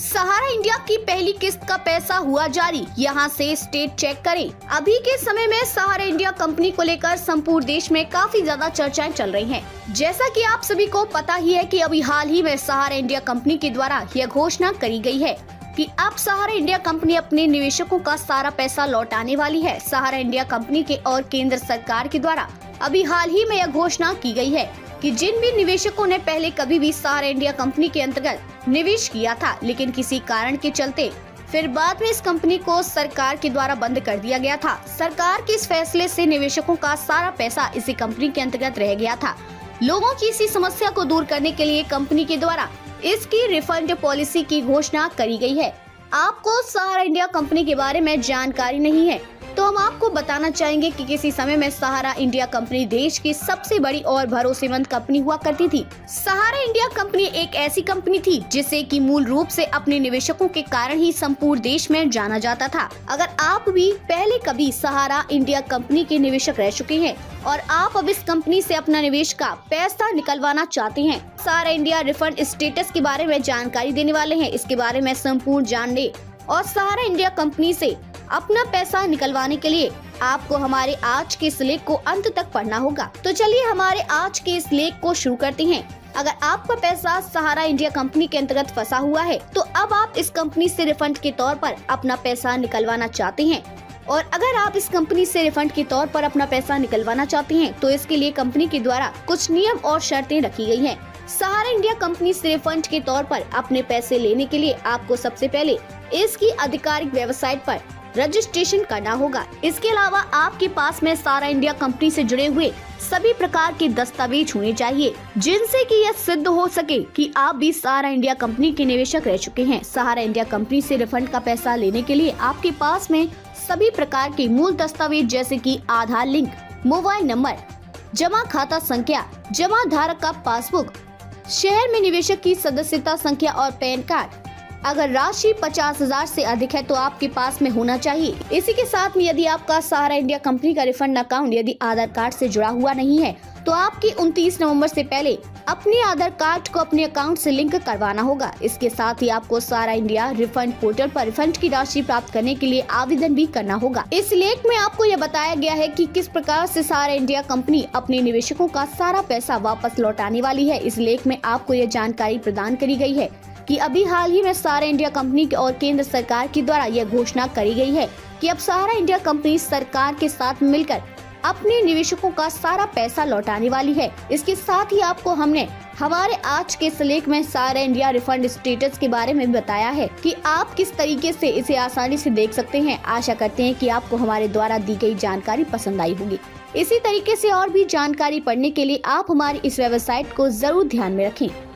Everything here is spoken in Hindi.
सहारा इंडिया की पहली किस्त का पैसा हुआ जारी, यहां से स्टेट चेक करें। अभी के समय में सहारा इंडिया कंपनी को लेकर संपूर्ण देश में काफी ज्यादा चर्चाएं चल रही हैं। जैसा कि आप सभी को पता ही है कि अभी हाल ही में सहारा इंडिया कंपनी के द्वारा यह घोषणा करी गई है कि अब सहारा इंडिया कंपनी अपने निवेशकों का सारा पैसा लौटाने वाली है। सहारा इंडिया कंपनी के और केंद्र सरकार के द्वारा अभी हाल ही में यह घोषणा की गई है कि जिन भी निवेशकों ने पहले कभी भी सहारा इंडिया कंपनी के अंतर्गत निवेश किया था, लेकिन किसी कारण के चलते फिर बाद में इस कंपनी को सरकार के द्वारा बंद कर दिया गया था। सरकार के इस फैसले से निवेशकों का सारा पैसा इसी कंपनी के अंतर्गत रह गया था। लोगों की इसी समस्या को दूर करने के लिए कंपनी के द्वारा इसकी रिफंड पॉलिसी की घोषणा करी गई है। आपको सहारा इंडिया कंपनी के बारे में जानकारी नहीं है तो हम आपको बताना चाहेंगे कि किसी समय में सहारा इंडिया कंपनी देश की सबसे बड़ी और भरोसेमंद कंपनी हुआ करती थी। सहारा इंडिया कंपनी एक ऐसी कंपनी थी जिसे कि मूल रूप से अपने निवेशकों के कारण ही संपूर्ण देश में जाना जाता था। अगर आप भी पहले कभी सहारा इंडिया कंपनी के निवेशक रह चुके हैं और आप अब इस कंपनी से अपना निवेश का पैसा निकलवाना चाहते हैं, सहारा इंडिया रिफंड स्टेटस के बारे में जानकारी देने वाले हैं। इसके बारे में संपूर्ण जानने और सहारा इंडिया कंपनी से अपना पैसा निकलवाने के लिए आपको हमारे आज के इस लेख को अंत तक पढ़ना होगा। तो चलिए हमारे आज के इस लेख को शुरू करते हैं। अगर आपका पैसा सहारा इंडिया कंपनी के अंतर्गत फंसा हुआ है तो अब आप इस कंपनी से रिफंड के तौर पर अपना पैसा निकलवाना चाहते हैं, और अगर आप इस कंपनी से रिफंड के तौर पर अपना पैसा निकलवाना चाहते हैं तो इसके लिए कंपनी के द्वारा कुछ नियम और शर्तें रखी गई हैं। सहारा इंडिया कंपनी से रिफंड के तौर पर अपने पैसे लेने के लिए आपको सबसे पहले इसकी आधिकारिक वेबसाइट पर रजिस्ट्रेशन करना होगा। इसके अलावा आपके पास में सहारा इंडिया कंपनी से जुड़े हुए सभी प्रकार के दस्तावेज होने चाहिए जिनसे कि यह सिद्ध हो सके कि आप भी सहारा इंडिया कंपनी के निवेशक रह चुके हैं। सहारा इंडिया कंपनी से रिफंड का पैसा लेने के लिए आपके पास में सभी प्रकार के मूल दस्तावेज जैसे कि आधार लिंक, मोबाइल नंबर, जमा खाता संख्या, जमा धारक का पासबुक, शहर में निवेशक की सदस्यता संख्या और पैन कार्ड। अगर राशि 50,000 से अधिक है तो आपके पास में होना चाहिए। इसी के साथ में यदि आपका सहारा इंडिया कंपनी का रिफंड अकाउंट यदि आधार कार्ड से जुड़ा हुआ नहीं है तो आपकी 29 नवंबर से पहले अपने आधार कार्ड को अपने अकाउंट से लिंक करवाना होगा। इसके साथ ही आपको सहारा इंडिया रिफंड पोर्टल पर रिफंड की राशि प्राप्त करने के लिए आवेदन भी करना होगा। इस लेख में आपको यह बताया गया है कि किस प्रकार से सहारा इंडिया कंपनी अपने निवेशकों का सारा पैसा वापस लौटाने वाली है। इस लेख में आपको यह जानकारी प्रदान करी गई है कि अभी हाल ही में सहारा इंडिया कंपनी और केंद्र सरकार के द्वारा यह घोषणा करी गई है कि अब सहारा इंडिया कंपनी सरकार के साथ मिलकर अपने निवेशकों का सारा पैसा लौटाने वाली है। इसके साथ ही आपको हमने हमारे आज के इस लेख में सहारा इंडिया रिफंड स्टेटस के बारे में बताया है कि आप किस तरीके से इसे आसानी से देख सकते हैं। आशा करते हैं कि आपको हमारे द्वारा दी गई जानकारी पसंद आई होगी। इसी तरीके से और भी जानकारी पढ़ने के लिए आप हमारी इस वेबसाइट को जरूर ध्यान में रखें।